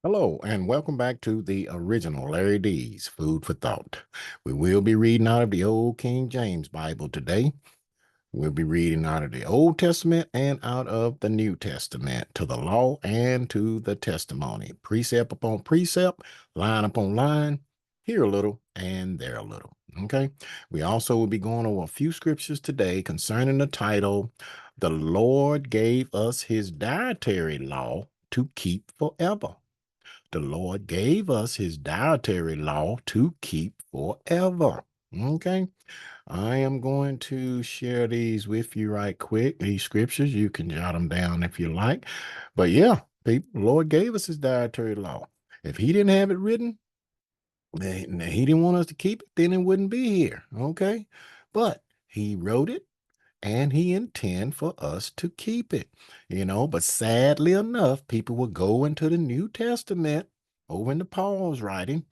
Hello, and welcome back to the original Larry D's Food for Thought. We will be reading out of the Old King James Bible today. We'll be reading out of the Old Testament and out of the New Testament, to the law and to the testimony, precept upon precept, line upon line, here a little and there a little. Okay. We also will be going over a few scriptures today concerning the title, The Lord Gave Us His Dietary Law to Keep Forever. The Lord gave us his dietary law to keep forever. Okay. I am going to share these with you right quick. These scriptures, you can jot them down if you like. But yeah, people, the Lord gave us his dietary law. If he didn't have it written, he didn't want us to keep it, then it wouldn't be here. Okay. But he wrote it and he intend for us to keep it, but sadly enough, people will go into the New Testament over into Paul's writing,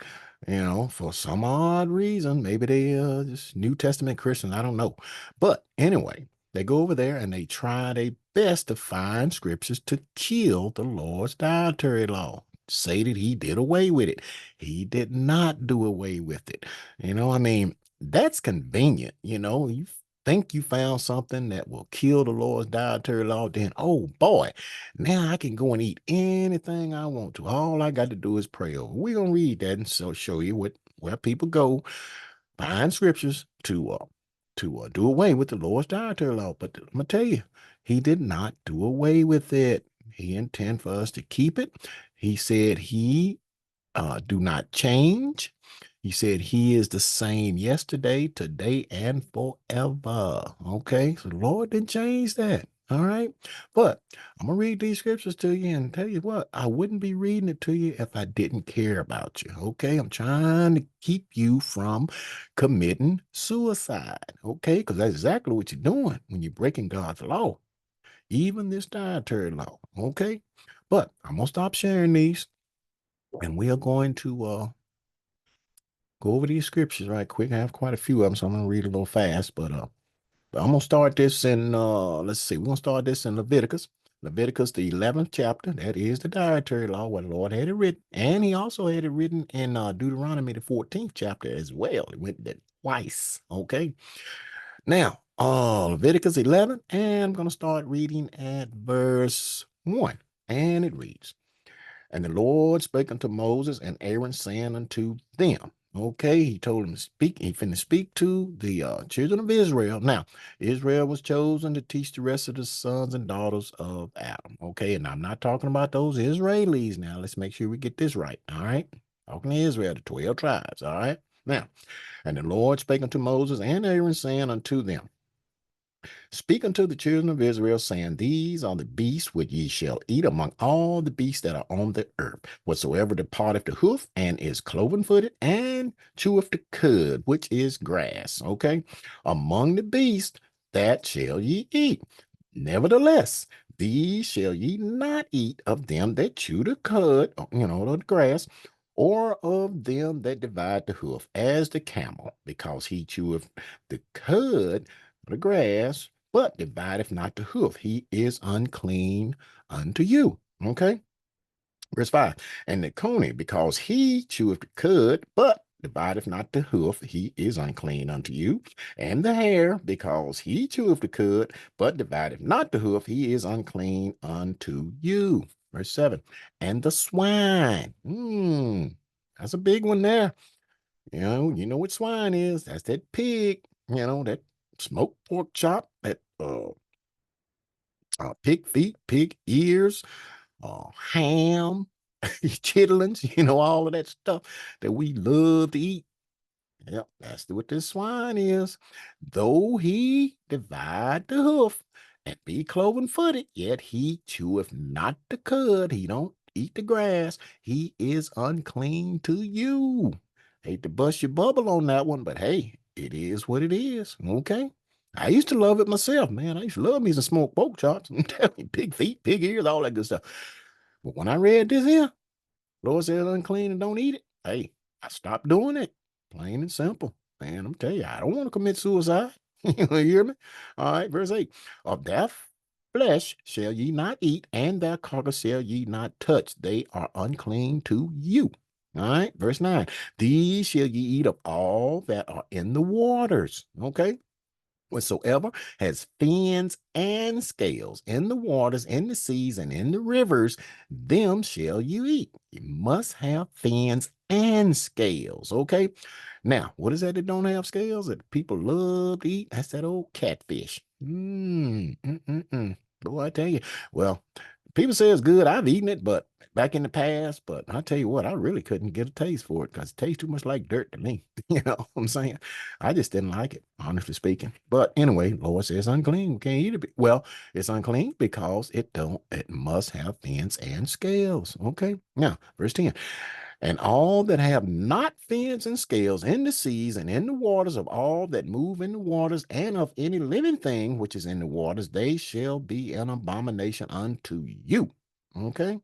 for some odd reason. Maybe they just New Testament Christians, I don't know. But anyway, they go over there and they try their best to find scriptures to kill the Lord's dietary law, say that he did away with it. He did not do away with it. That's convenient. You think you found something that will kill the Lord's dietary law, then, oh boy, now I can go and eat anything I want to. All I got to do is pray over. We're going to read that and so show you where people go find scriptures to do away with the Lord's dietary law. But I'm going to tell you, he did not do away with it. He intended for us to keep it. He said he do not change. He said he is the same yesterday, today, and forever. Okay, so the Lord didn't change that. All right, but I'm gonna read these scriptures to you and tell you what, I wouldn't be reading it to you if I didn't care about you. Okay, I'm trying to keep you from committing suicide. Okay, because that's exactly what you're doing when you're breaking God's law, even this dietary law. Okay, but I'm gonna stop sharing these and we are going to go over these scriptures right quick. I have quite a few of them, so I'm gonna read a little fast. But I'm gonna start this in let's see, we're gonna start this in Leviticus. Leviticus, the 11th chapter. That is the dietary law where the Lord had it written. And he also had it written in Deuteronomy, the 14th chapter as well. It went there twice. Okay. Now, Leviticus 11, and I'm gonna start reading at verse 1. And it reads. And the Lord spake unto Moses and Aaron, saying unto them, okay, he told him to speak. He finna speak to the children of Israel. Now, Israel was chosen to teach the rest of the sons and daughters of Adam. Okay, and I'm not talking about those Israelis now. Let's make sure we get this right. All right. Talking to Israel, the 12 tribes. All right. Now, and the Lord spake unto Moses and Aaron, saying unto them, speak unto the children of Israel, saying, these are the beasts which ye shall eat among all the beasts that are on the earth, whatsoever departeth the hoof and is cloven footed and cheweth the cud, which is grass. Okay. Among the beasts that shall ye eat. Nevertheless, these shall ye not eat of them that chew the cud, the grass, or of them that divide the hoof, as the camel, because he cheweth the cud, the grass, but divideth not the hoof. He is unclean unto you. Okay. Verse 5. And the coney, because he cheweth the cud, but divideth not the hoof, he is unclean unto you. And the hare, because he cheweth the cud, but divideth not the hoof, he is unclean unto you. Verse 7. And the swine. That's a big one there. You know what swine is. That's that pig, that smoked pork chop, that pig feet, pig ears, ham, chitlins, all of that stuff that we love to eat. Yep, that's what this swine is. Though he divide the hoof and be cloven footed, yet he cheweth not the cud. He don't eat the grass. He is unclean to you. Hate to bust your bubble on that one, but hey, it is what it is. Okay. I used to love it myself, man. I used to love me some smoked pork chops. I'm telling you, pig feet, pig ears, all that good stuff. But when I read this here, Lord said unclean and don't eat it. Hey, I stopped doing it. Plain and simple. Man, I'm telling you, I don't want to commit suicide. You hear me? All right, verse 8. Of death flesh shall ye not eat, and their carcass shall ye not touch. They are unclean to you. All right, verse 9. These shall ye eat of all that are in the waters. Okay. Whatsoever has fins and scales in the waters, in the seas, and in the rivers, them shall you eat. You must have fins and scales. Okay. Now, what is that that don't have scales that people love to eat? That's that old catfish. Boy, I tell you. Well, people say it's good. I've eaten it, but back in the past. But I tell you what, I really couldn't get a taste for it because it tastes too much like dirt to me. You know what I'm saying? I just didn't like it, honestly speaking. But anyway, Lord says unclean. We can't eat it. Well, it's unclean because it must have fins and scales. Okay. Now, verse 10. And all that have not fins and scales in the seas and in the waters, of all that move in the waters, and of any living thing which is in the waters, they shall be an abomination unto you. Okay.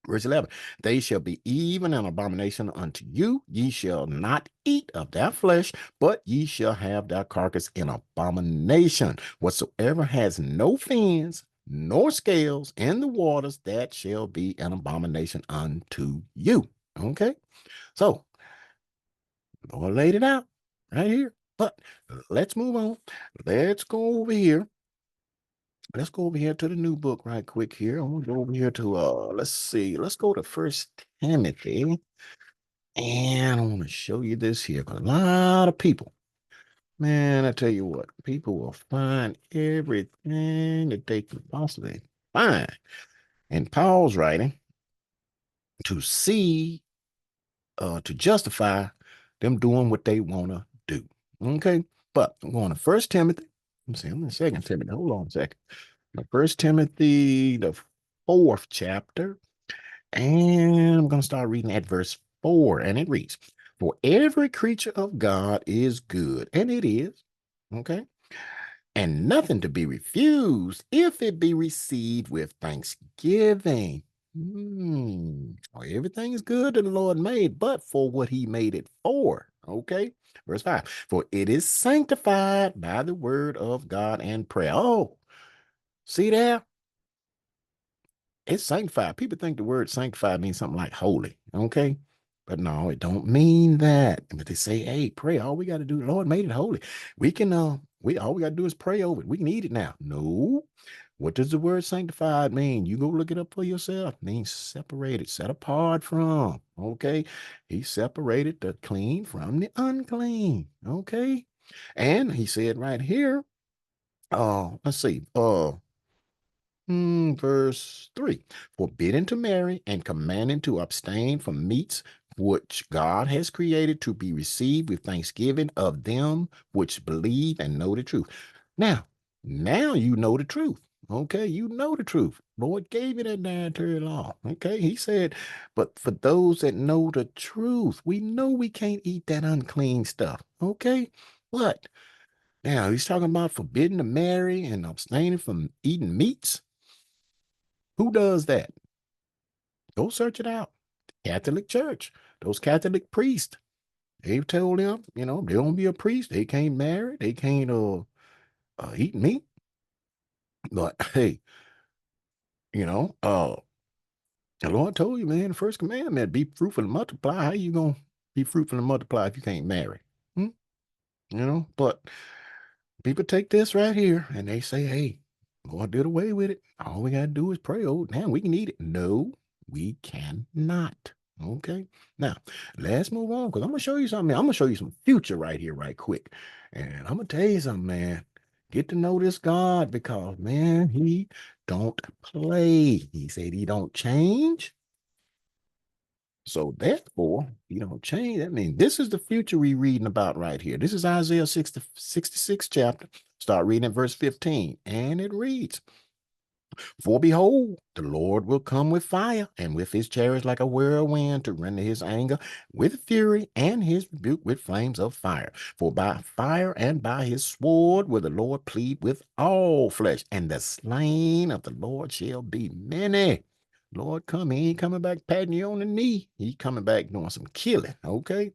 Verse 11, they shall be even an abomination unto you. Ye shall not eat of their flesh, but ye shall have their carcass in abomination. Whatsoever has no fins nor scales in the waters, that shall be an abomination unto you. Okay, so Lord laid it out right here. But let's move on. Let's go over here. Let's go over here to the new book right quick here. I'm gonna go over here to let's see, let's go to First Timothy. And I want to show you this here because a lot of people, man, I tell you what, people will find everything that they can possibly find in Paul's writing to see, to justify them doing what they want to do. Okay. But I'm going to First Timothy. Let's see, I'm in Second Timothy. Hold on a second. First Timothy, the fourth chapter. And I'm going to start reading at verse 4. And it reads, for every creature of God is good. And it is. Okay. And nothing to be refused if it be received with thanksgiving. Well, everything is good that the Lord made, but for what he made it for. Okay. Verse 5. For it is sanctified by the word of God and prayer. Oh, see there? It's sanctified. People think the word sanctified means something like holy. Okay. But no, it don't mean that. But they say, hey, pray. All we got to do, the Lord made it holy. We can we all we got to do is pray over it. We can eat it now. No. What does the word sanctified mean? You go look it up for yourself. It means separated, set apart from. Okay. He separated the clean from the unclean. Okay. And he said right here, let's see, verse 3, forbidden to marry and commanding to abstain from meats which God has created to be received with thanksgiving of them which believe and know the truth. Now, now you know the truth. Okay, you know the truth. Lord gave you that dietary law. Okay, he said, but for those that know the truth, we know we can't eat that unclean stuff. Okay, but now he's talking about forbidden to marry and abstaining from eating meats. Who does that? Go search it out. Catholic Church. Those Catholic priests. They've told them, they don't be a priest. They can't marry. They can't eat meat. But hey, you know, uh, the Lord told you, man, the first commandment, be fruitful and multiply. How you gonna be fruitful and multiply if you can't marry? Hmm? But people take this right here and they say, hey, God did away with it. All we got to do is pray. Oh, now we can eat it. No, we cannot. Okay. Now, let's move on because I'm going to show you something. I'm going to show you some future right here, right quick. And I'm going to tell you something, man. Get to know this God because, man, he don't play. He said he don't change. So therefore, you don't change. That means this is the future we're reading about right here. This is Isaiah 66 chapter. Start reading at verse 15. And it reads, for behold, the Lord will come with fire, and with his chariots like a whirlwind, to render his anger with fury, and his rebuke with flames of fire. For by fire and by his sword will the Lord plead with all flesh, and the slain of the Lord shall be many. Lord come, he ain't coming back patting you on the knee. He coming back doing some killing. Okay.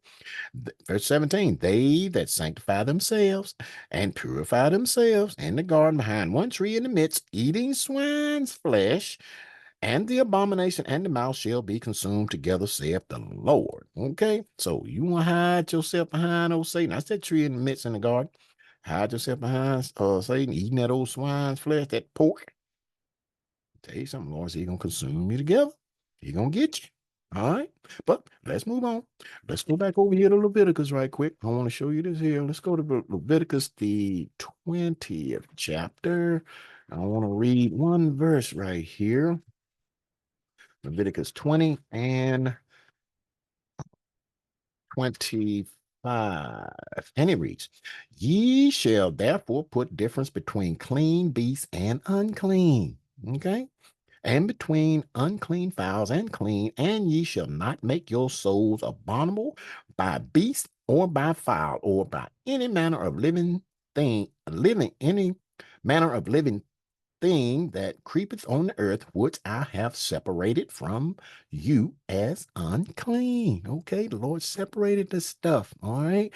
Verse 17, they that sanctify themselves and purify themselves in the garden behind one tree in the midst, eating swine's flesh, and the abomination and the mouse shall be consumed together, saith the Lord. Okay, so you want to hide yourself behind old Satan. That's that tree in the midst in the garden. Hide yourself behind Satan, eating that old swine's flesh, that pork. Tell you something, Lord, so he's going to consume you together. He's going to get you. All right. But let's move on. Let's go back over here to Leviticus right quick. I want to show you this here. Let's go to Leviticus, the 20th chapter. I want to read one verse right here. Leviticus 20 and 25. And it reads, ye shall therefore put difference between clean beasts and unclean. Okay. And between unclean fowls and clean, and ye shall not make your souls abominable by beast or by fowl or by any manner of living thing, any manner of living thing that creepeth on the earth, which I have separated from you as unclean. Okay, the Lord separated the stuff. All right,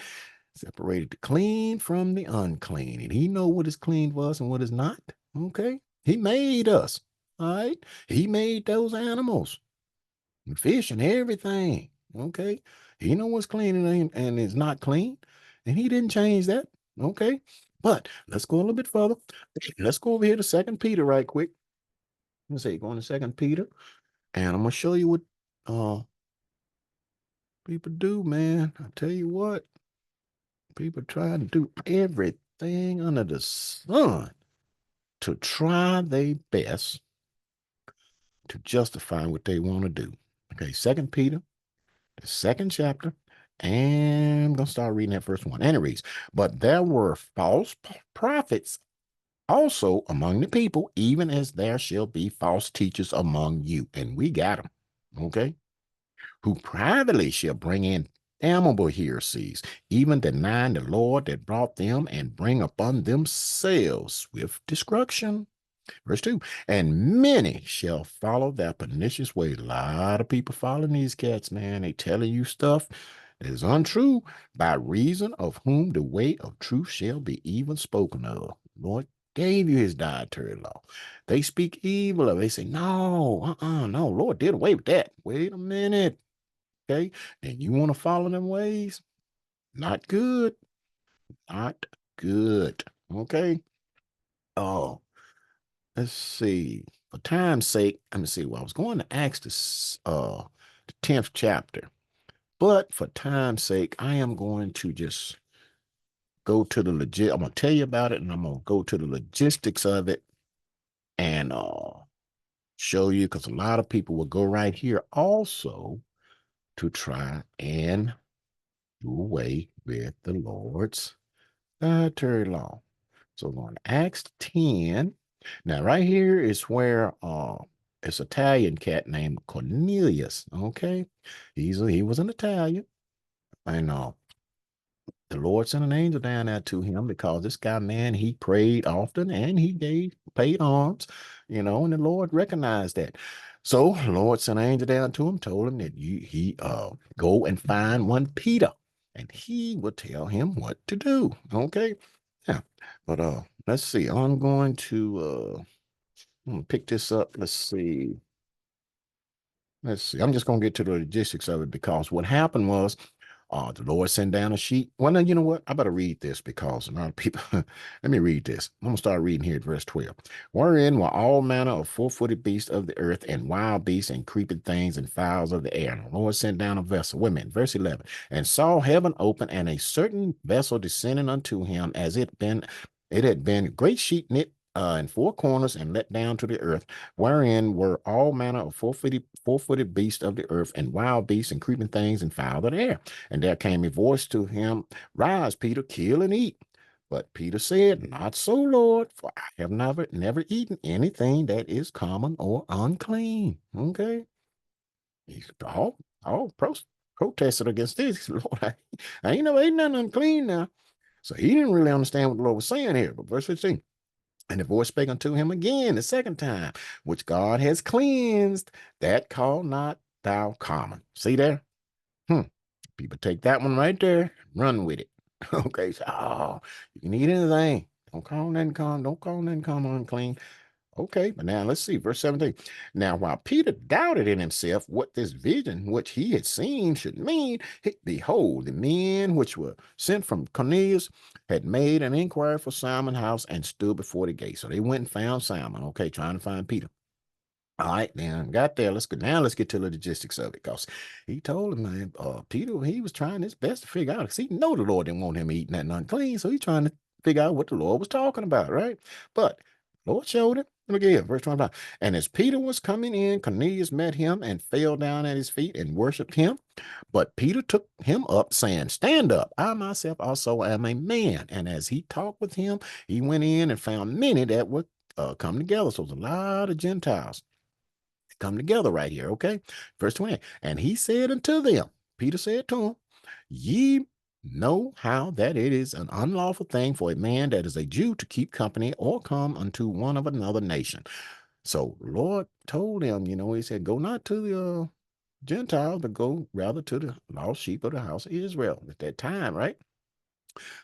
separated the clean from the unclean, and He know what is clean for us and what is not. Okay, He made us. All right, He made those animals, and fish, and everything. Okay, He know what's clean and is not clean, and He didn't change that. Okay, but let's go a little bit further. Let's go over here to Second Peter right quick. Let's say going to Second Peter, and I'm gonna show you what uh people do, man. I tell you what, people try to do everything under the sun to try their best to justify what they want to do. Okay, Second Peter, the second chapter, and I'm gonna start reading that first one. And it reads, but there were false prophets also among the people, even as there shall be false teachers among you. And we got them. Okay. Who privately shall bring in damnable heresies, even denying the Lord that brought them, and bring upon themselves swift destruction. Verse 2, and many shall follow their pernicious way. A lot of people following these cats, man. They telling you stuff that is untrue, by reason of whom the way of truth shall be even spoken of. Lord gave you his dietary law. They speak evil of it. They say, no, no, Lord did away with that. Wait a minute. Okay. And you want to follow them ways? Not good. Not good. Okay. Oh, let's see. For time's sake, let me see. Well, I was going to Acts the 10th chapter, but for time's sake, I am going to just go to the legit. I'm gonna tell you about it, and I'm gonna go to the logistics of it and show you, because a lot of people will go right here also to try and do away with the Lord's dietary law. So we're going to Acts 10. Now, right here is where this Italian cat named Cornelius. Okay. He was an Italian. And the Lord sent an angel down there to him, because this guy, man, he prayed often and he paid alms, and the Lord recognized that. So the Lord sent an angel down to him, told him that he go and find one Peter, and he would tell him what to do. Okay. Yeah. But let's see. I'm gonna pick this up. Let's see. Let's see. I'm just gonna get to the logistics of it, because what happened was, the Lord sent down a sheet. Well, now, you know what? I better read this, because a lot of people. Let me read this. I'm gonna start reading here at verse 12. Wherein were all manner of four-footed beasts of the earth, and wild beasts, and creeping things, and fowls of the air. And the Lord sent down a vessel. Wait a minute. Verse 11. And saw heaven open, and a certain vessel descending unto him, as it had been a great sheet knit in four corners, and let down to the earth, wherein were all manner of four-footed beasts of the earth, and wild beasts, and creeping things, and fowl of the air. And there came a voice to him, rise, Peter, kill and eat. But Peter said, not so, Lord, for I have never eaten anything that is common or unclean. Okay. He's protested against this. Lord, I ain't never eaten nothing unclean now. So he didn't really understand what the Lord was saying here. But verse 15. And the voice spake unto him again the second time, which God has cleansed, that call not thou common. See there? Hmm. People take that one right there, run with it. Okay, so you can eat anything. Don't call nothing common unclean. Okay, but now let's see, verse 17. Now, while Peter doubted in himself what this vision which he had seen should mean, behold, the men which were sent from Cornelius had made an inquiry for Simon's house and stood before the gate. So they went and found Simon, okay, trying to find Peter. All right, now got there. Let's get to the logistics of it, because he told him, man, Peter, he was trying his best to figure out, because he know the Lord didn't want him eating that unclean, so he's trying to figure out what the Lord was talking about, right? But Lord showed him. Look at here, verse 25. And as Peter was coming in, Cornelius met him and fell down at his feet and worshipped him. But Peter took him up, saying, Stand up, I myself also am a man. And as he talked with him, he went in and found many that would come together. So there's a lot of Gentiles come together right here, okay? Verse 20. And he said unto them, Peter said to him, Ye know how that it is an unlawful thing for a man that is a Jew to keep company or come unto one of another nation. So Lord told him, he said, go not to the Gentiles, but go rather to the lost sheep of the house of Israel at that time, right?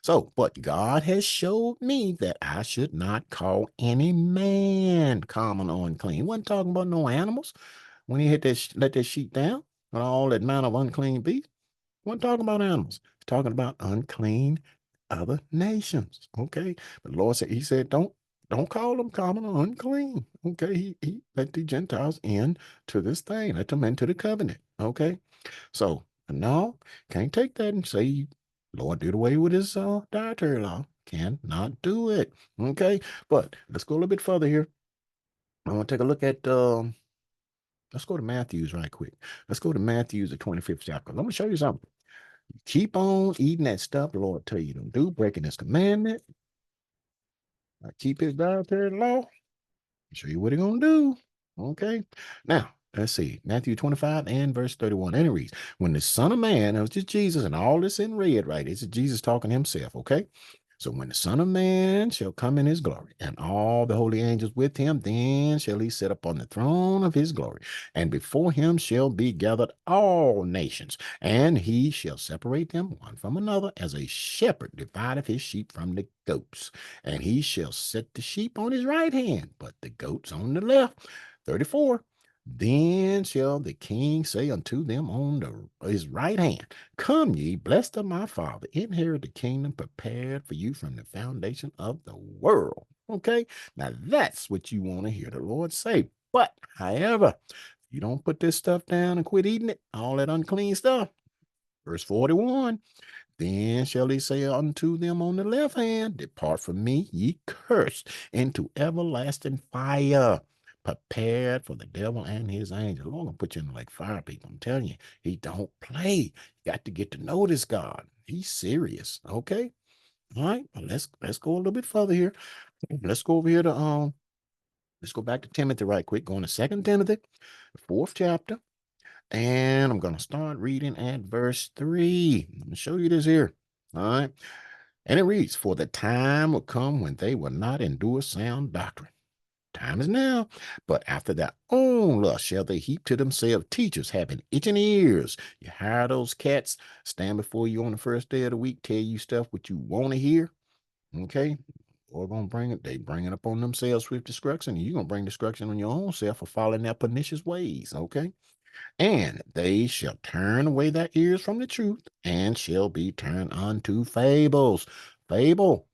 So, but God has showed me that I should not call any man common or unclean. He wasn't talking about no animals when he hit that let that sheep down and all that amount of unclean beasts. He wasn't talking about animals. He's talking about unclean other nations. Okay. But the Lord said, he said, don't call them common or unclean. Okay. He let the Gentiles in to this thing, let them into the covenant. Okay. So no, can't take that and say Lord did away with his dietary law. Cannot do it. Okay. But let's go a little bit further here. I want to take a look at let's go to Matthew's right quick. Let's go to Matthew's the 25th chapter. Let me show you something. Keep on eating that stuff the Lord tell you to do, breaking his commandment. Keep his dietary law. Show you what he gonna do. Okay. Now, let's see. Matthew 25 and verse 31. And it reads, when the Son of Man, that was just Jesus, and all this in red, right? This is Jesus talking himself, okay? So when the Son of Man shall come in his glory, and all the holy angels with him, then shall he sit upon the throne of his glory, and before him shall be gathered all nations, and he shall separate them one from another, as a shepherd divideth his sheep from the goats. And he shall set the sheep on his right hand, but the goats on the left. 34. Then shall the king say unto them on his right hand, Come ye, blessed of my Father, inherit the kingdom prepared for you from the foundation of the world. Okay, now that's what you want to hear the Lord say. But, however, you don't put this stuff down and quit eating it, all that unclean stuff. Verse 41. Then shall he say unto them on the left hand, Depart from me, ye cursed, into everlasting fire, prepared for the devil and his angels. The Lord gonna put you in the lake fire, people. I'm telling you, he don't play. You got to get to know this God. He's serious. Okay. All right. Well, let's go a little bit further here. Let's go over here to let's go back to Timothy right quick. Going to Second Timothy, the 4th chapter. And I'm going to start reading at verse 3. I'm going to show you this here. All right. And it reads, For the time will come when they will not endure sound doctrine. Time is now. But after their own lust shall they heap to themselves teachers having itching ears. You hire those cats, stand before you on the first day of the week, tell you stuff what you want to hear. Okay. Or gonna bring it, they bring it up on themselves with destruction, and you're gonna bring destruction on your own self for following their pernicious ways. Okay. And they shall turn away their ears from the truth and shall be turned unto fables. Fable.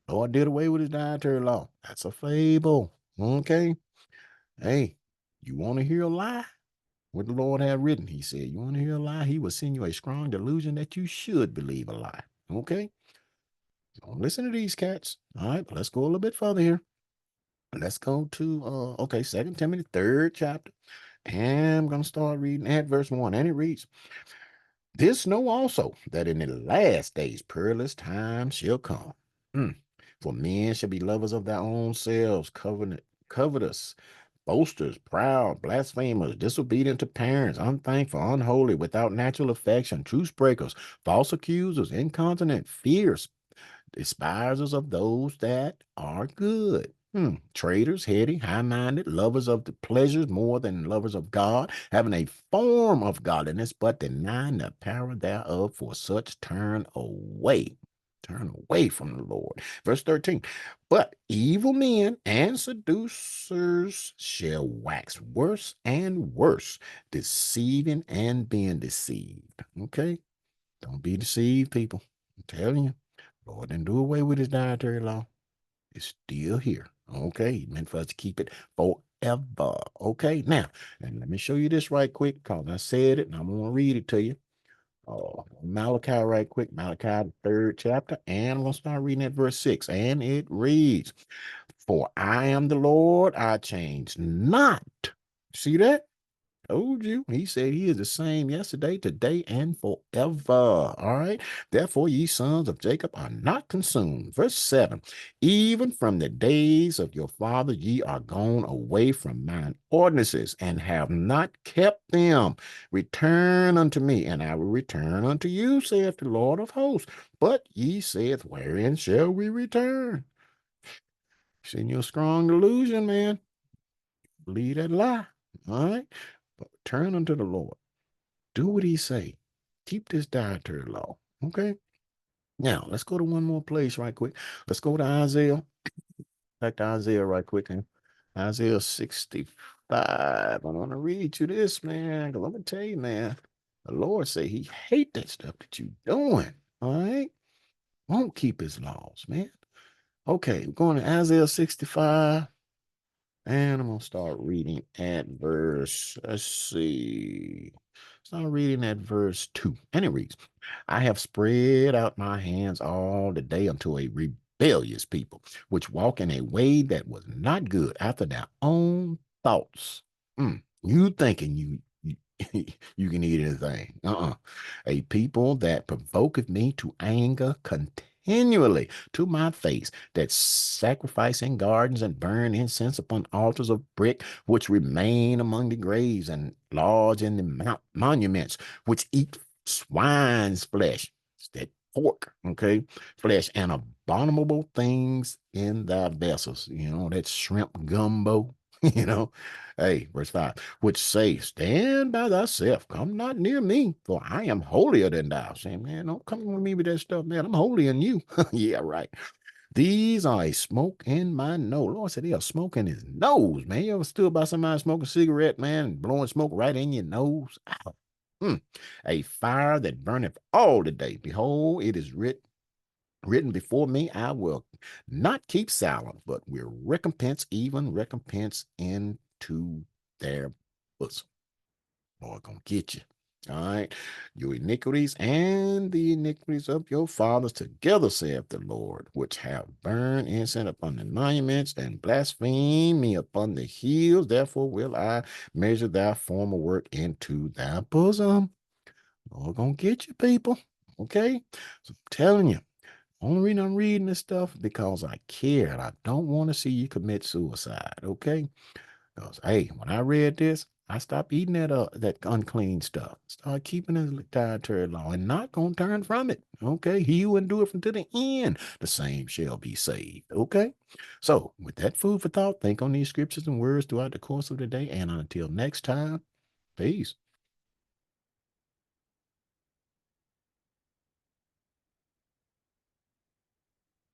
Lord did away with his dietary law. That's a fable. Okay. Hey, you want to hear a lie? What the Lord had written, he said, you want to hear a lie? He will send you a strong delusion that you should believe a lie. Okay. Don't listen to these cats. All right. Let's go a little bit further here. Let's go to, okay, 2 Timothy, 3rd chapter. And I'm going to start reading at verse 1. And it reads, This know also, that in the last days perilous times shall come. For men shall be lovers of their own selves, covetous, boasters, proud, blasphemers, disobedient to parents, unthankful, unholy, without natural affection, truce breakers, false accusers, incontinent, fierce, despisers of those that are good. Traitors, heady, high-minded, lovers of the pleasures more than lovers of God, having a form of godliness, but denying the power thereof. For such turn away. Turn away from the Lord. Verse 13. But evil men and seducers shall wax worse and worse, deceiving and being deceived. Okay? Don't be deceived, people. I'm telling you. Lord didn't do away with his dietary law. It's still here. Okay. He meant for us to keep it forever. Okay. Now, and let me show you this right quick because I said it and I'm going to read it to you. Malachi right quick. Malachi, the 3rd chapter. And I'm going to start reading at verse 6. And it reads, For I am the Lord, I change not. See that? Told you. He said he is the same yesterday, today, and forever. All right. Therefore, ye sons of Jacob are not consumed. Verse 7. Even from the days of your father, ye are gone away from mine ordinances and have not kept them. Return unto me, and I will return unto you, saith the Lord of hosts. But ye saith, Wherein shall we return? Send you a strong delusion, man. Believe that lie. All right. But turn unto the Lord. Do what he say. Keep this dietary law. Okay. Now let's go to one more place right quick. Let's go to Isaiah. Back to Isaiah right quick. And Isaiah 65. I want to read you this, man. Because I'm gonna tell you, man. The Lord say he hate that stuff that you doing. All right. Won't keep his laws, man. Okay, we're going to Isaiah 65. And I'm going to start reading at verse, let's see. Start reading at verse 2. And it reads, I have spread out my hands all the day unto a rebellious people, which walk in a way that was not good after their own thoughts. You thinking you you can eat anything. A people that provoketh me to anger continually to my face, that sacrifice in gardens and burn incense upon altars of brick, which remain among the graves and lodge in the monuments, which eat swine's flesh. It's that pork, okay? Flesh and abominable things in thy vessels. You know, that shrimp gumbo, you know. Hey, verse 5, which say, Stand by thyself, come not near me, for I am holier than thou. Saying, man, don't come with me with that stuff, man. I'm holier than you. Yeah, right. These are a smoke in my nose. Lord said they are smoke in his nose, man. You ever stood by somebody smoking a cigarette, man, and blowing smoke right in your nose? Ow. A fire that burneth all the day. Behold, it is written before me, I will not keep silent, but will recompense, even recompense into their bosom. Lord gonna get you. All right. Your iniquities and the iniquities of your fathers together, saith the Lord, which have burned incense upon the monuments and blasphemed me upon the hills. Therefore will I measure thy former work into thy bosom. Lord gonna get you, people. Okay. So I'm telling you. Only reason I'm reading this stuff because I care and I don't want to see you commit suicide. Okay. Because hey, when I read this, I stopped eating that unclean stuff. Start keeping his dietary law and not gonna turn from it. Okay. He who endure from to the end, the same shall be saved. Okay. So with that food for thought, think on these scriptures and words throughout the course of the day. And until next time, peace.